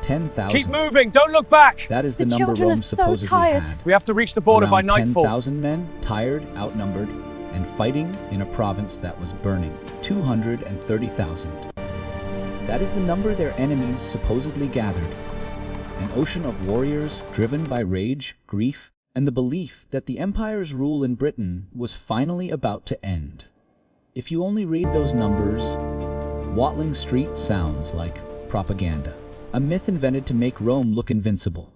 10,000. Keep moving, don't look back! That is the The number children Rome are so supposedly tired. had. We have to reach the border by Around nightfall. 10,000 men, tired, outnumbered, and fighting in a province that was burning. 230,000. That is the number their enemies supposedly gathered. An ocean of warriors driven by rage, grief, and the belief that the empire's rule in Britain was finally about to end. If you only read those numbers, Watling Street sounds like propaganda, a myth invented to make Rome look invincible.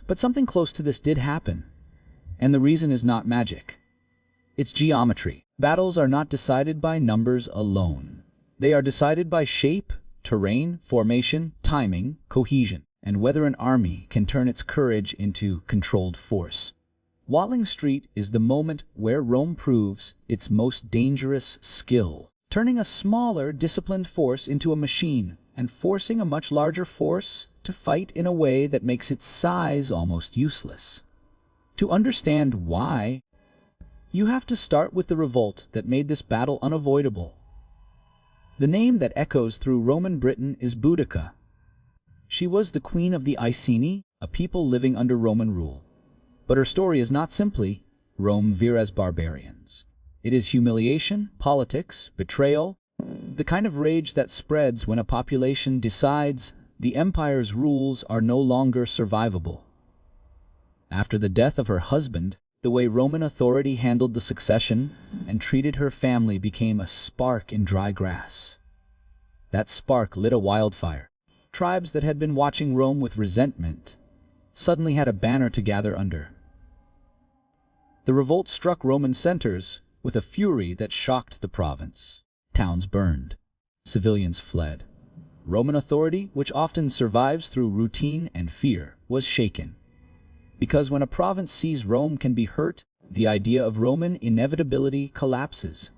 But something close to this did happen, and the reason is not magic. It's geometry. Battles are not decided by numbers alone. They are decided by shape, terrain, formation, timing, cohesion, and whether an army can turn its courage into controlled force. Watling Street is the moment where Rome proves its most dangerous skill, turning a smaller, disciplined force into a machine and forcing a much larger force to fight in a way that makes its size almost useless. To understand why, you have to start with the revolt that made this battle unavoidable. The name that echoes through Roman Britain is Boudica. She was the queen of the Iceni, a people living under Roman rule. But her story is not simply Rome vir as barbarians. It is humiliation, politics, betrayal, the kind of rage that spreads when a population decides the empire's rules are no longer survivable. After the death of her husband, the way Roman authority handled the succession and treated her family became a spark in dry grass. That spark lit a wildfire. Tribes that had been watching Rome with resentment suddenly had a banner to gather under. The revolt struck Roman centers with a fury that shocked the province. Towns burned. Civilians fled. Roman authority, which often survives through routine and fear, was shaken. Because when a province sees Rome can be hurt, the idea of Roman inevitability collapses.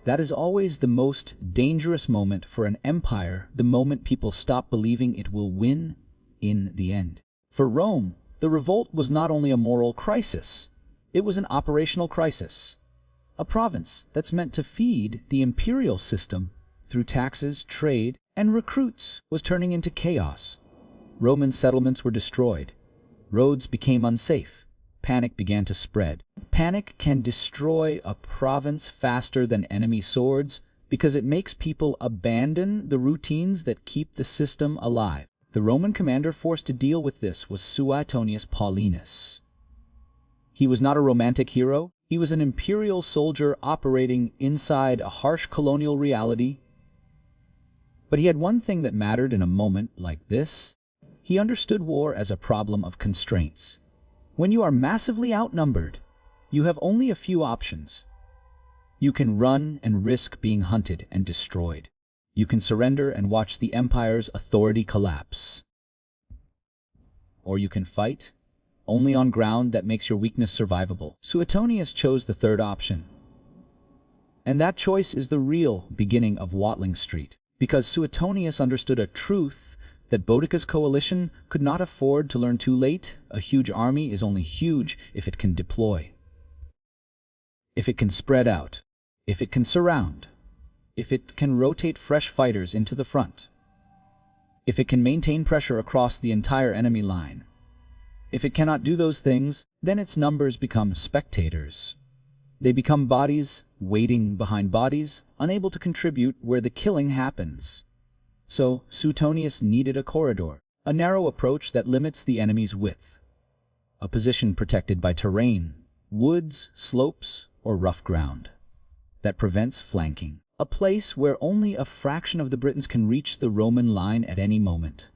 That is always the most dangerous moment for an empire, the moment people stop believing it will win in the end. For Rome, the revolt was not only a moral crisis, it was an operational crisis. A province that's meant to feed the imperial system through taxes, trade, and recruits was turning into chaos. Roman settlements were destroyed. Roads became unsafe. Panic began to spread. Panic can destroy a province faster than enemy swords because it makes people abandon the routines that keep the system alive. The Roman commander forced to deal with this was Suetônio Paulino. He was not a romantic hero. He was an imperial soldier operating inside a harsh colonial reality. But he had one thing that mattered in a moment like this. He understood war as a problem of constraints. When you are massively outnumbered, you have only a few options. You can run and risk being hunted and destroyed. You can surrender and watch the empire's authority collapse. Or you can fight, only on ground that makes your weakness survivable. Suetonius chose the third option. And that choice is the real beginning of Watling Street, because Suetonius understood a truth that Boudica's coalition could not afford to learn too late. A huge army is only huge if it can deploy, if it can spread out, if it can surround, if it can rotate fresh fighters into the front, if it can maintain pressure across the entire enemy line. If it cannot do those things, then its numbers become spectators. They become bodies waiting behind bodies, unable to contribute where the killing happens. So Suetonius needed a corridor, a narrow approach that limits the enemy's width, a position protected by terrain, woods, slopes, or rough ground, that prevents flanking, a place where only a fraction of the Britons can reach the Roman line at any moment.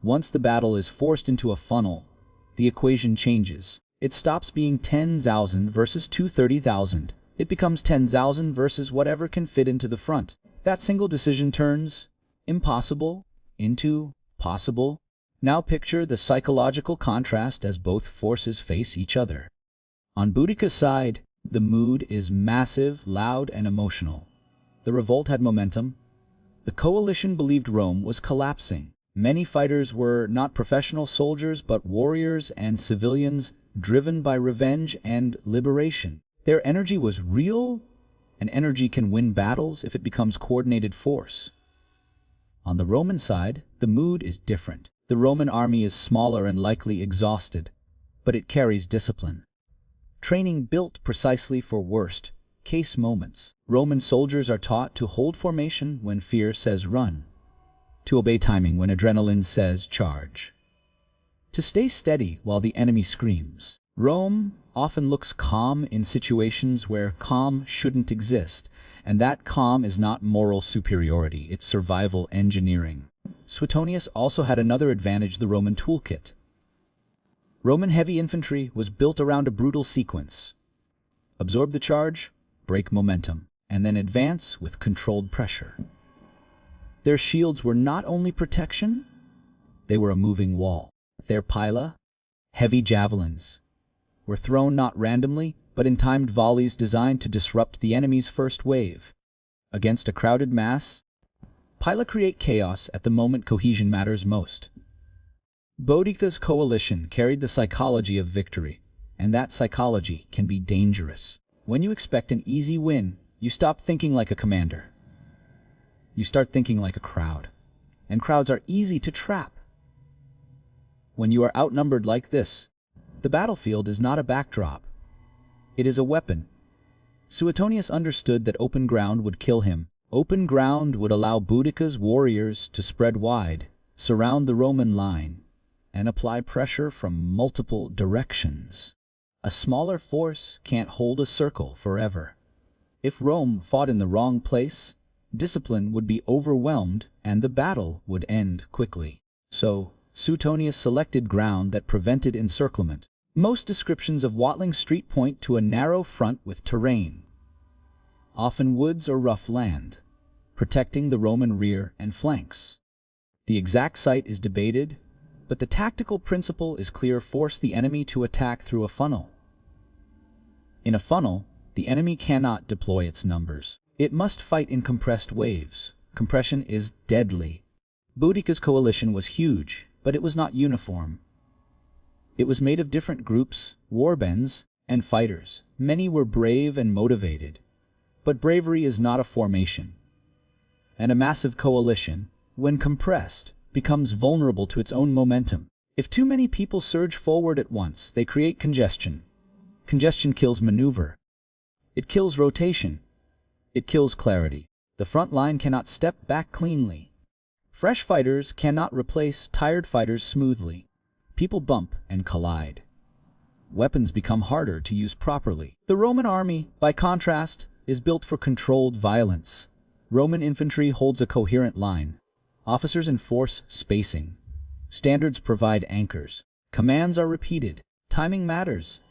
Once the battle is forced into a funnel, the equation changes. It stops being 10,000 versus 230,000. It becomes 10,000 versus whatever can fit into the front. That single decision turns impossible into possible. Now picture the psychological contrast as both forces face each other. On Boudica's side, the mood is massive, loud, and emotional. The revolt had momentum. The coalition believed Rome was collapsing. Many fighters were not professional soldiers, but warriors and civilians driven by revenge and liberation. Their energy was real, and energy can win battles if it becomes coordinated force. On the Roman side, the mood is different. The Roman army is smaller and likely exhausted, but it carries discipline. Training built precisely for worst-case moments. Roman soldiers are taught to hold formation when fear says run, to obey timing when adrenaline says charge, to stay steady while the enemy screams. Rome often looks calm in situations where calm shouldn't exist, and that calm is not moral superiority, it's survival engineering. Suetonius also had another advantage: the Roman toolkit. Roman heavy infantry was built around a brutal sequence: absorb the charge, break momentum, and then advance with controlled pressure. Their shields were not only protection, they were a moving wall. Their pila, heavy javelins, were thrown not randomly, but in timed volleys designed to disrupt the enemy's first wave. Against a crowded mass, pila create chaos at the moment cohesion matters most. Boudica's coalition carried the psychology of victory, and that psychology can be dangerous. When you expect an easy win, you stop thinking like a commander. You start thinking like a crowd, and crowds are easy to trap. When you are outnumbered like this, the battlefield is not a backdrop. It is a weapon. Suetonius understood that open ground would kill him. Open ground would allow Boudica's warriors to spread wide, surround the Roman line, and apply pressure from multiple directions. A smaller force can't hold a circle forever. If Rome fought in the wrong place, discipline would be overwhelmed and the battle would end quickly. So, Suetonius selected ground that prevented encirclement. Most descriptions of Watling Street point to a narrow front with terrain, often woods or rough land, protecting the Roman rear and flanks. The exact site is debated, but the tactical principle is clear: force the enemy to attack through a funnel. In a funnel, the enemy cannot deploy its numbers. It must fight in compressed waves. Compression is deadly. Boudica's coalition was huge, but it was not uniform. It was made of different groups, warbands, and fighters. Many were brave and motivated, but bravery is not a formation. And a massive coalition, when compressed, becomes vulnerable to its own momentum. If too many people surge forward at once, they create congestion. Congestion kills maneuver. It kills rotation. It kills clarity. The front line cannot step back cleanly. Fresh fighters cannot replace tired fighters smoothly. People bump and collide. Weapons become harder to use properly. The Roman army, by contrast, is built for controlled violence. Roman infantry holds a coherent line. Officers enforce spacing. Standards provide anchors. Commands are repeated. Timing matters.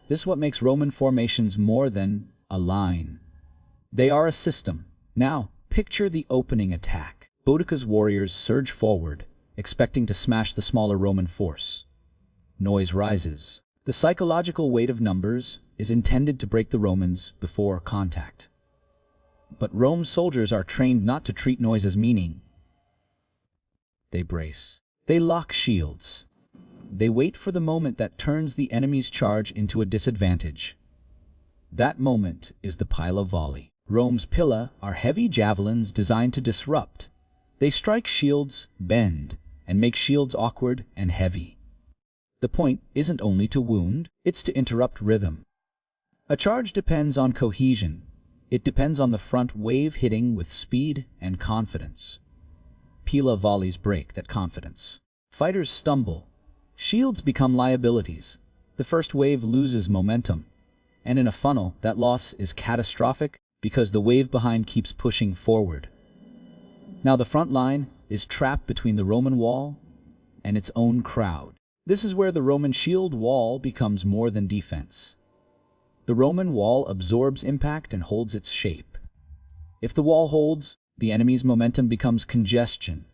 This is what makes Roman formations more than a line. They are a system. Now, picture the opening attack. Boudica's warriors surge forward, expecting to smash the smaller Roman force. Noise rises. The psychological weight of numbers is intended to break the Romans before contact. But Rome's soldiers are trained not to treat noise as meaning. They brace. They lock shields. They wait for the moment that turns the enemy's charge into a disadvantage. That moment is the pila volley. Rome's pila are heavy javelins designed to disrupt. They strike shields, bend, and make shields awkward and heavy. The point isn't only to wound, it's to interrupt rhythm. A charge depends on cohesion. It depends on the front wave hitting with speed and confidence. Pila volleys break that confidence. Fighters stumble. Shields become liabilities. The first wave loses momentum. And in a funnel, that loss is catastrophic because the wave behind keeps pushing forward. Now the front line is trapped between the Roman wall and its own crowd. This is where the Roman shield wall becomes more than defense. The Roman wall absorbs impact and holds its shape. If the wall holds, the enemy's momentum becomes congestion.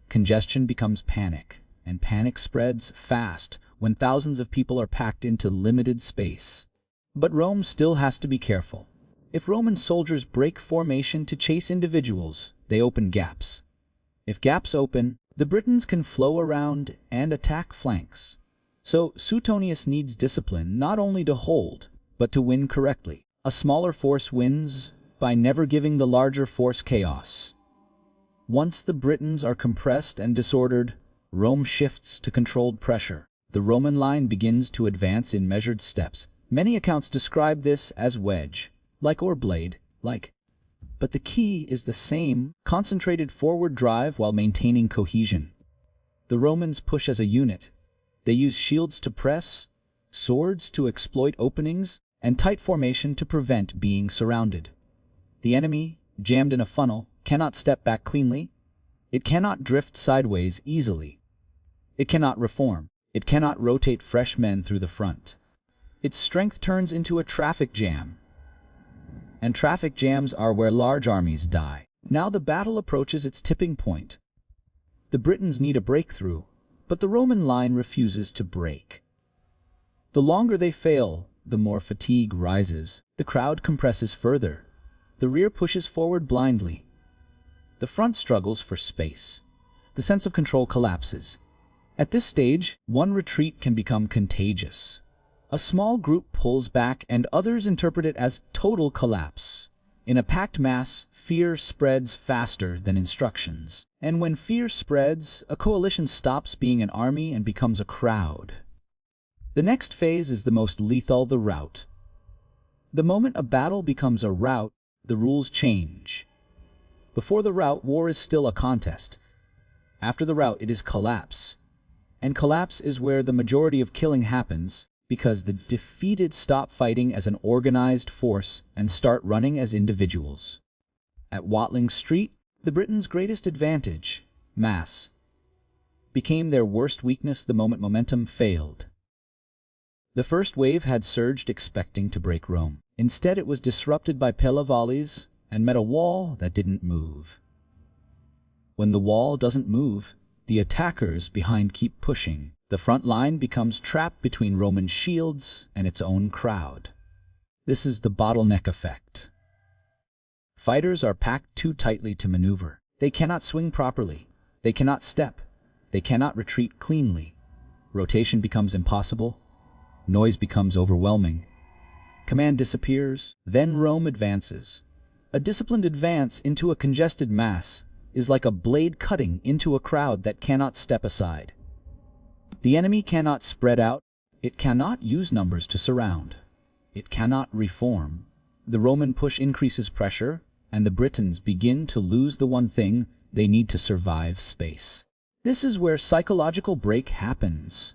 Congestion becomes panic, and panic spreads fast when thousands of people are packed into limited space. But Rome still has to be careful. If Roman soldiers break formation to chase individuals, they open gaps. If gaps open, the Britons can flow around and attack flanks. So Suetonius needs discipline not only to hold, but to win correctly. A smaller force wins by never giving the larger force chaos. Once the Britons are compressed and disordered, Rome shifts to controlled pressure. The Roman line begins to advance in measured steps. Many accounts describe this as wedge-like or blade-like. But the key is the same, concentrated forward drive while maintaining cohesion. The Romans push as a unit. They use shields to press, swords to exploit openings, and tight formation to prevent being surrounded. The enemy, jammed in a funnel, cannot step back cleanly. It cannot drift sideways easily. It cannot reform. It cannot rotate fresh men through the front. Its strength turns into a traffic jam. And traffic jams are where large armies die. Now the battle approaches its tipping point. The Britons need a breakthrough, but the Roman line refuses to break. The longer they fail, the more fatigue rises. The crowd compresses further. The rear pushes forward blindly. The front struggles for space. The sense of control collapses. At this stage, one retreat can become contagious. A small group pulls back and others interpret it as total collapse. In a packed mass, fear spreads faster than instructions. And when fear spreads, a coalition stops being an army and becomes a crowd. The next phase is the most lethal, the rout. The moment a battle becomes a rout, the rules change. Before the rout, war is still a contest. After the rout, it is collapse. And collapse is where the majority of killing happens, because the defeated stop fighting as an organized force and start running as individuals. At Watling Street, the Britons' greatest advantage, mass, became their worst weakness the moment momentum failed. The first wave had surged expecting to break Rome. Instead, it was disrupted by pella volleys and met a wall that didn't move. When the wall doesn't move, the attackers behind keep pushing. The front line becomes trapped between Roman shields and its own crowd. This is the bottleneck effect. Fighters are packed too tightly to maneuver. They cannot swing properly. They cannot step. They cannot retreat cleanly. Rotation becomes impossible. Noise becomes overwhelming. Command disappears. Then Rome advances. A disciplined advance into a congested mass is like a blade cutting into a crowd that cannot step aside. The enemy cannot spread out. It cannot use numbers to surround. It cannot reform. The Roman push increases pressure, and the Britons begin to lose the one thing they need to survive: space. This is where psychological break happens.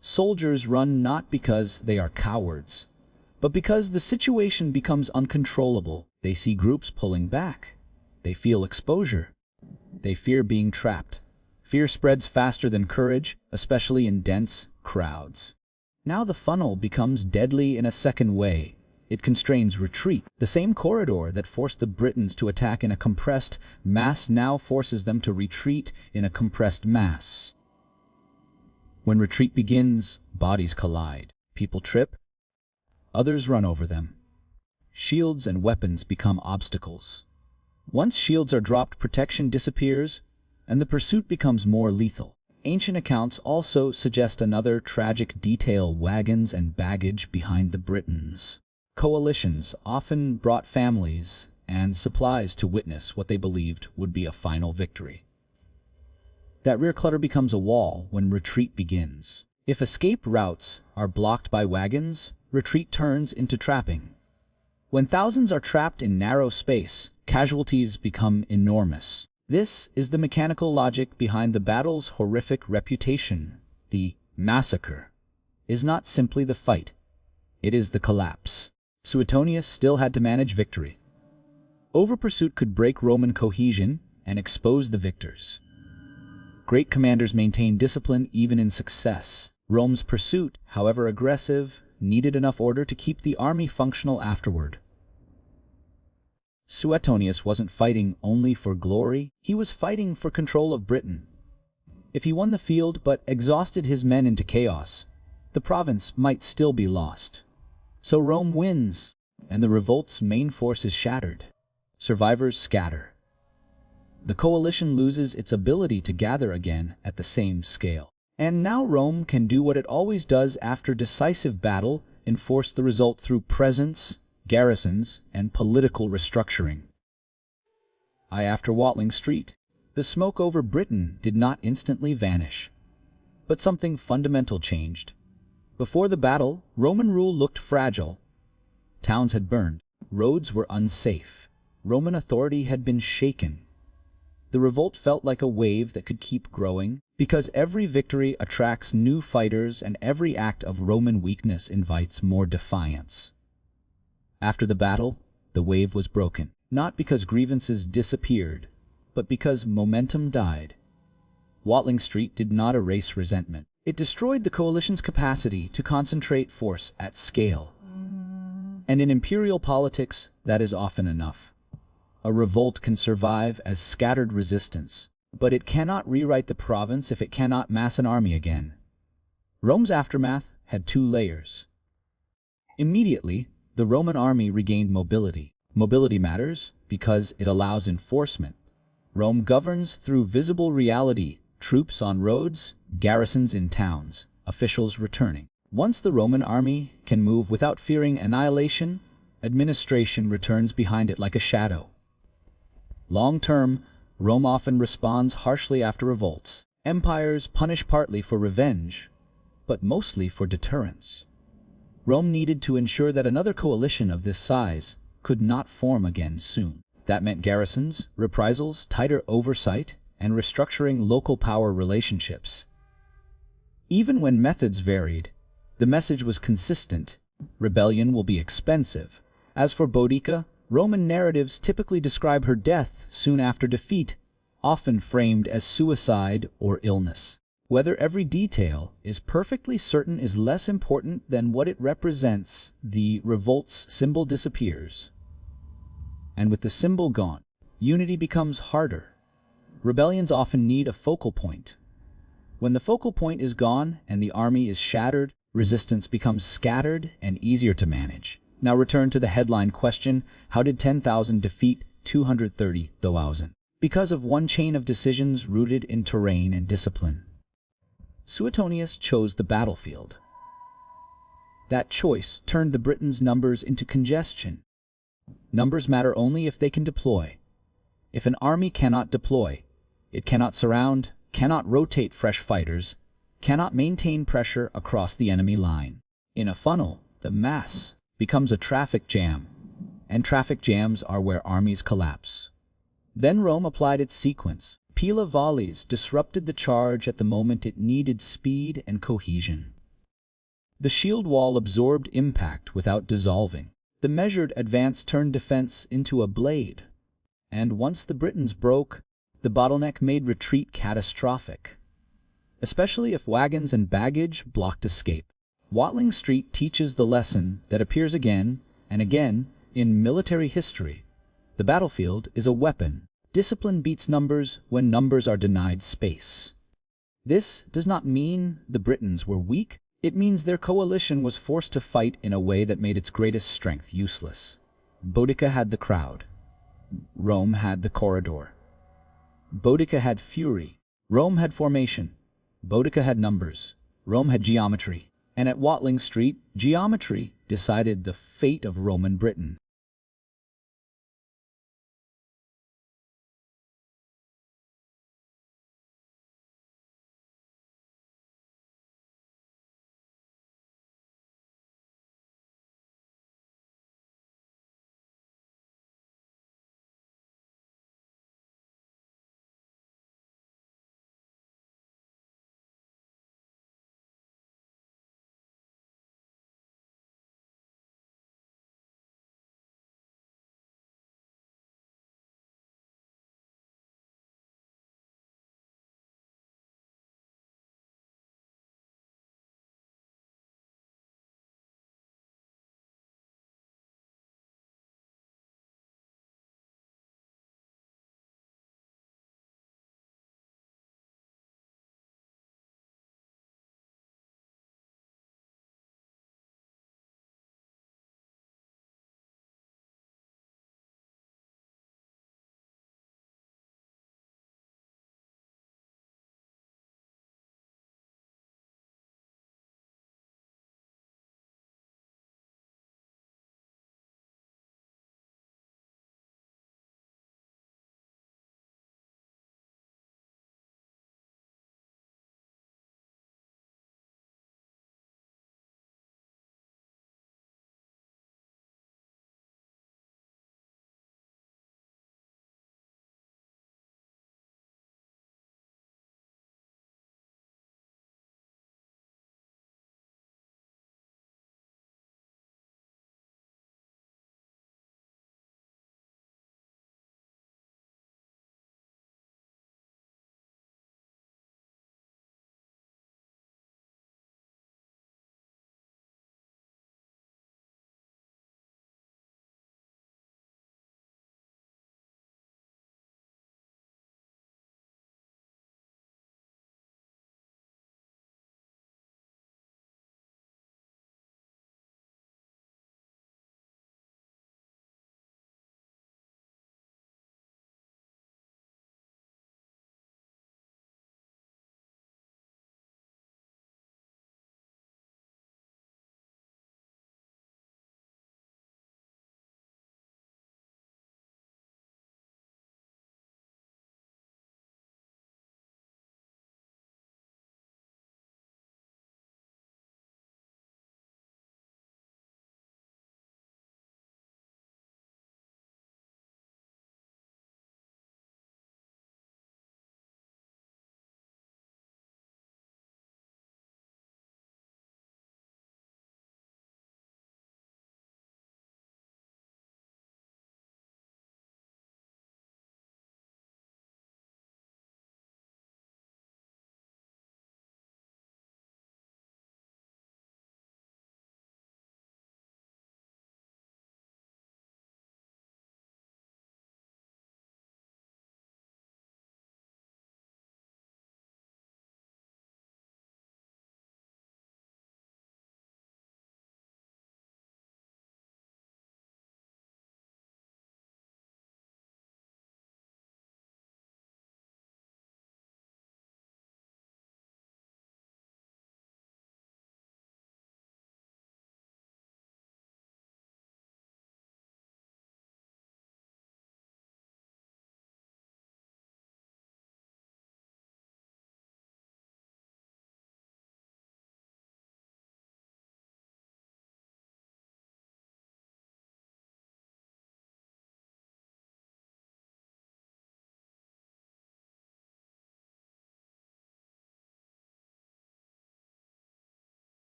Soldiers run not because they are cowards, but because the situation becomes uncontrollable. They see groups pulling back. They feel exposure. They fear being trapped. Fear spreads faster than courage, especially in dense crowds. Now the funnel becomes deadly in a second way. It constrains retreat. The same corridor that forced the Britons to attack in a compressed mass now forces them to retreat in a compressed mass. When retreat begins, bodies collide. People trip. Others run over them. Shields and weapons become obstacles. Once shields are dropped, protection disappears, and the pursuit becomes more lethal. Ancient accounts also suggest another tragic detail: wagons and baggage behind the Britons. Coalitions often brought families and supplies to witness what they believed would be a final victory. That rear clutter becomes a wall when retreat begins. If escape routes are blocked by wagons, retreat turns into trapping. When thousands are trapped in narrow space, casualties become enormous. This is the mechanical logic behind the battle's horrific reputation. The massacre is not simply the fight, it is the collapse. Suetonius still had to manage victory. Over-pursuit could break Roman cohesion and expose the victors. Great commanders maintained discipline even in success. Rome's pursuit, however aggressive, needed enough order to keep the army functional afterward. Suetonius wasn't fighting only for glory, he was fighting for control of Britain. If he won the field but exhausted his men into chaos, the province might still be lost. So Rome wins, and the revolt's main force is shattered. Survivors scatter. The coalition loses its ability to gather again at the same scale. And now Rome can do what it always does after decisive battle: enforce the result through presence, garrisons, and political restructuring. After Watling Street, The smoke over Britain did not instantly vanish, but something fundamental changed. Before the battle, Roman rule looked fragile. Towns had burned, roads were unsafe, Roman authority had been shaken. The revolt felt like a wave that could keep growing, because every victory attracts new fighters and every act of Roman weakness invites more defiance. After the battle, the wave was broken, not because grievances disappeared, but because momentum died. Watling Street did not erase resentment. It destroyed the coalition's capacity to concentrate force at scale. And in imperial politics, that is often enough. A revolt can survive as scattered resistance, but it cannot rewrite the province if it cannot mass an army again. Rome's aftermath had two layers. Immediately, the Roman army regained mobility. Mobility matters because it allows enforcement. Rome governs through visible reality, troops on roads, garrisons in towns, officials returning. Once the Roman army can move without fearing annihilation, administration returns behind it like a shadow. Long-term, Rome often responds harshly after revolts. Empires punish partly for revenge, but mostly for deterrence. Rome needed to ensure that another coalition of this size could not form again soon. That meant garrisons, reprisals, tighter oversight, and restructuring local power relationships. Even when methods varied, the message was consistent: rebellion will be expensive. As for Boudica, Roman narratives typically describe her death soon after defeat, often framed as suicide or illness. Whether every detail is perfectly certain is less important than what it represents. The revolt's symbol disappears. And with the symbol gone, unity becomes harder. Rebellions often need a focal point. When the focal point is gone and the army is shattered, resistance becomes scattered and easier to manage. Now return to the headline question: how did 10,000 defeat 230,000? Because of one chain of decisions rooted in terrain and discipline. Suetonius chose the battlefield. That choice turned the Britons' numbers into congestion. Numbers matter only if they can deploy. If an army cannot deploy, it cannot surround, cannot rotate fresh fighters, cannot maintain pressure across the enemy line. In a funnel, the mass becomes a traffic jam, and traffic jams are where armies collapse. Then Rome applied its sequence. Pila volleys disrupted the charge at the moment it needed speed and cohesion. The shield wall absorbed impact without dissolving. The measured advance turned defense into a blade. And once the Britons broke, the bottleneck made retreat catastrophic, especially if wagons and baggage blocked escape. Watling Street teaches the lesson that appears again and again in military history. The battlefield is a weapon. Discipline beats numbers when numbers are denied space. This does not mean the Britons were weak. It means their coalition was forced to fight in a way that made its greatest strength useless. Boudica had the crowd. Rome had the corridor. Boudica had fury. Rome had formation. Boudica had numbers. Rome had geometry. And at Watling Street, geometry decided the fate of Roman Britain.